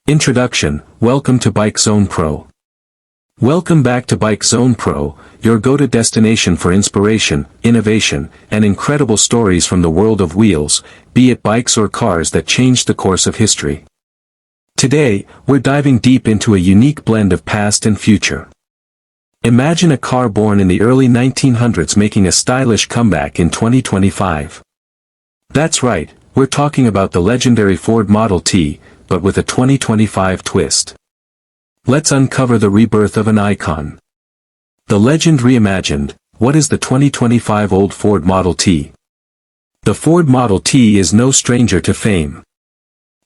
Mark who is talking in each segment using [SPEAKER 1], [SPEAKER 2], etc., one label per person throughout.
[SPEAKER 1] Introduction. Welcome to Bike Zone Pro. Welcome back to Bike Zone Pro, your go-to destination for inspiration, innovation, and incredible stories from the world of wheels, be it bikes or cars that changed the course of history. Today, we're diving deep into a unique blend of past and future. Imagine a car born in the early 1900s making a stylish comeback in 2025. That's right, we're talking about the legendary Ford Model T, but with a 2025 twist. Let's uncover the rebirth of an icon. The legend reimagined. What is the 2025 old Ford Model T? The Ford Model T is no stranger to fame.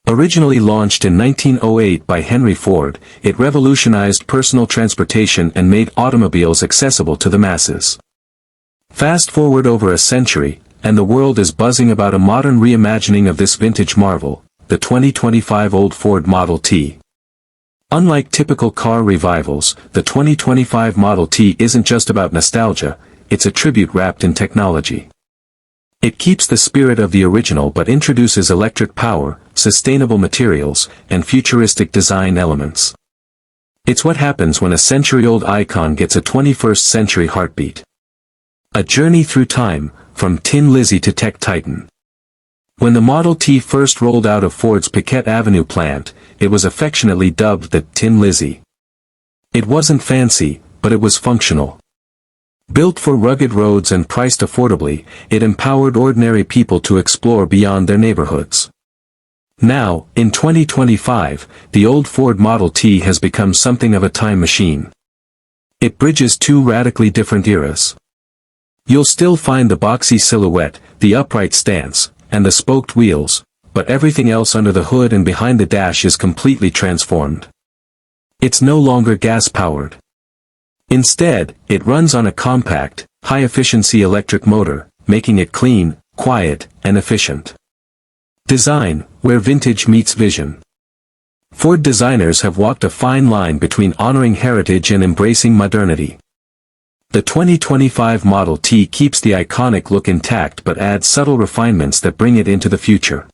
[SPEAKER 1] Originally launched in 1908 by Henry Ford, it revolutionized personal transportation and made automobiles accessible to the masses. Fast forward over a century, and the world is buzzing about a modern reimagining of this vintage marvel, the 2025 old Ford Model T. Unlike typical car revivals, the 2025 Model T isn't just about nostalgia, it's a tribute wrapped in technology. It keeps the spirit of the original but introduces electric power, sustainable materials, and futuristic design elements. It's what happens when a century-old icon gets a 21st-century heartbeat. A journey through time, from Tin Lizzy to Tech Titan. When the Model T first rolled out of Ford's Piquette Avenue plant, it was affectionately dubbed the Tin Lizzy. It wasn't fancy, but it was functional. Built for rugged roads and priced affordably, it empowered ordinary people to explore beyond their neighborhoods. Now, in 2025, the old Ford Model T has become something of a time machine. It bridges two radically different eras. You'll still find the boxy silhouette, the upright stance, and the spoked wheels, but everything else under the hood and behind the dash is completely transformed. It's no longer gas-powered. Instead, it runs on a compact, high-efficiency electric motor, making it clean, quiet, and efficient. Design, where vintage meets vision. Ford designers have walked a fine line between honoring heritage and embracing modernity. The 2025 Model T keeps the iconic look intact but adds subtle refinements that bring it into the future.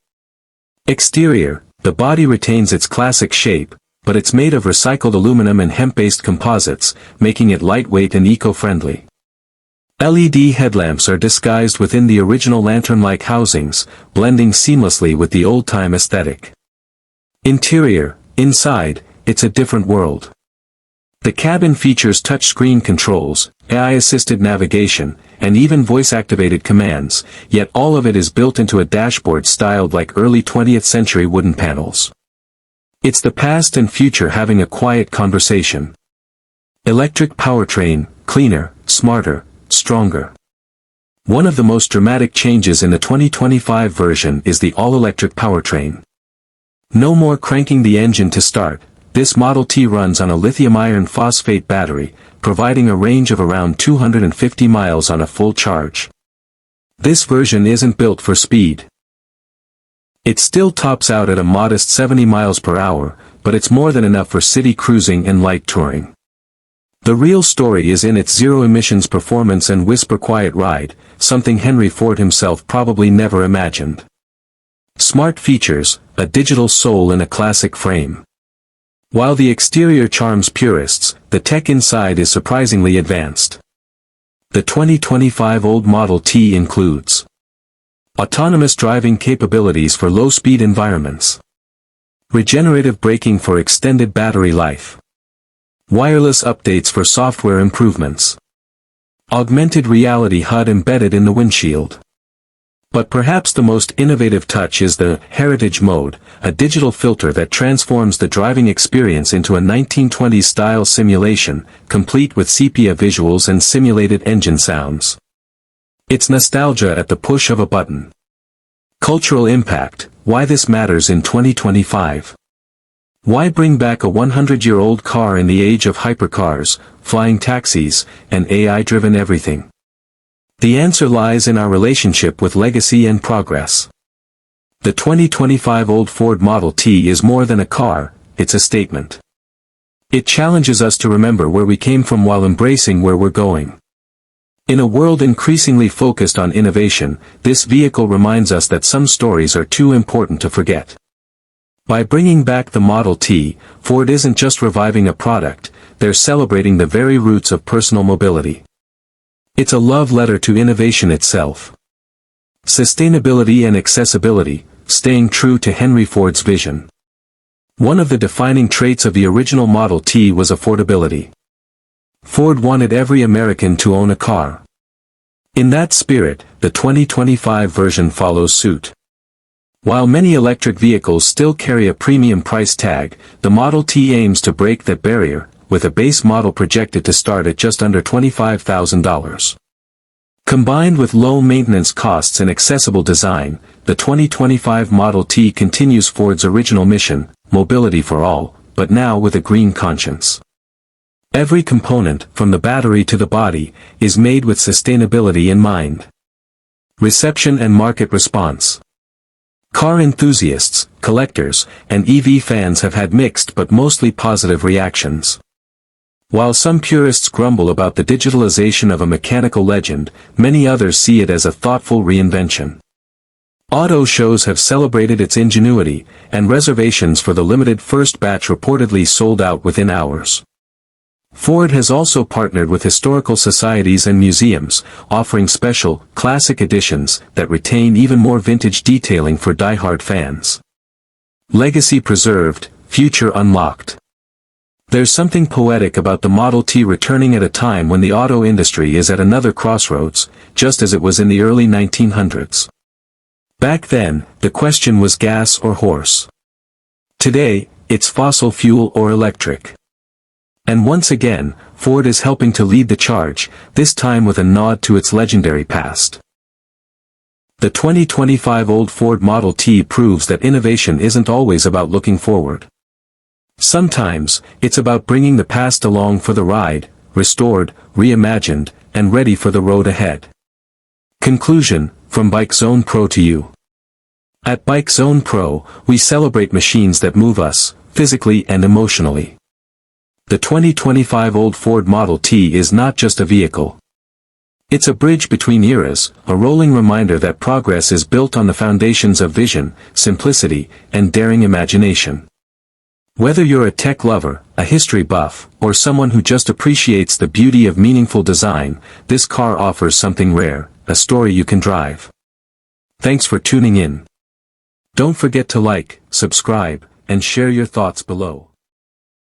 [SPEAKER 1] Exterior, the body retains its classic shape, but it's made of recycled aluminum and hemp-based composites, making it lightweight and eco-friendly. LED headlamps are disguised within the original lantern-like housings, blending seamlessly with the old-time aesthetic. Interior, inside, it's a different world. The cabin features touchscreen controls, AI-assisted navigation, and even voice-activated commands, yet all of it is built into a dashboard styled like early 20th century wooden panels. It's the past and future having a quiet conversation. Electric powertrain, cleaner, smarter, stronger. One of the most dramatic changes in the 2025 version is the all-electric powertrain. No more cranking the engine to start. This Model T runs on a lithium iron phosphate battery, providing a range of around 250 miles on a full charge. This version isn't built for speed. It still tops out at a modest 70 miles per hour, but it's more than enough for city cruising and light touring. The real story is in its zero-emissions performance and whisper-quiet ride, something Henry Ford himself probably never imagined. Smart features, a digital soul in a classic frame. While the exterior charms purists, the tech inside is surprisingly advanced. The 2025 old Model T includes autonomous driving capabilities for low-speed environments, regenerative braking for extended battery life, wireless updates for software improvements, augmented reality HUD embedded in the windshield. But perhaps the most innovative touch is the Heritage Mode, a digital filter that transforms the driving experience into a 1920s-style simulation, complete with sepia visuals and simulated engine sounds. It's nostalgia at the push of a button. Cultural impact, why this matters in 2025. Why bring back a 100-year-old car in the age of hypercars, flying taxis, and AI-driven everything? The answer lies in our relationship with legacy and progress. The 2025 old Ford Model T is more than a car, it's a statement. It challenges us to remember where we came from while embracing where we're going. In a world increasingly focused on innovation, this vehicle reminds us that some stories are too important to forget. By bringing back the Model T, Ford isn't just reviving a product, they're celebrating the very roots of personal mobility. It's a love letter to innovation itself. Sustainability and accessibility, staying true to Henry Ford's vision. One of the defining traits of the original Model T was affordability. Ford wanted every American to own a car. In that spirit, the 2025 version follows suit. While many electric vehicles still carry a premium price tag, the Model T aims to break that barrier, with a base model projected to start at just under $25,000. Combined with low maintenance costs and accessible design, the 2025 Model T continues Ford's original mission, mobility for all, but now with a green conscience. Every component, from the battery to the body, is made with sustainability in mind. Reception and market response. Car enthusiasts, collectors, and EV fans have had mixed but mostly positive reactions. While some purists grumble about the digitalization of a mechanical legend, many others see it as a thoughtful reinvention. Auto shows have celebrated its ingenuity, and reservations for the limited first batch reportedly sold out within hours. Ford has also partnered with historical societies and museums, offering special, classic editions that retain even more vintage detailing for die-hard fans. Legacy preserved, future unlocked. There's something poetic about the Model T returning at a time when the auto industry is at another crossroads, just as it was in the early 1900s. Back then, the question was gas or horse. Today, it's fossil fuel or electric. And once again, Ford is helping to lead the charge, this time with a nod to its legendary past. The 2025 old Ford Model T proves that innovation isn't always about looking forward. Sometimes, it's about bringing the past along for the ride, restored, reimagined, and ready for the road ahead. Conclusion, from Bike Zone Pro to you. At Bike Zone Pro, we celebrate machines that move us, physically and emotionally. The 2025 old Ford Model T is not just a vehicle. It's a bridge between eras, a rolling reminder that progress is built on the foundations of vision, simplicity, and daring imagination. Whether you're a tech lover, a history buff, or someone who just appreciates the beauty of meaningful design, this car offers something rare, a story you can drive. Thanks for tuning in. Don't forget to like, subscribe, and share your thoughts below.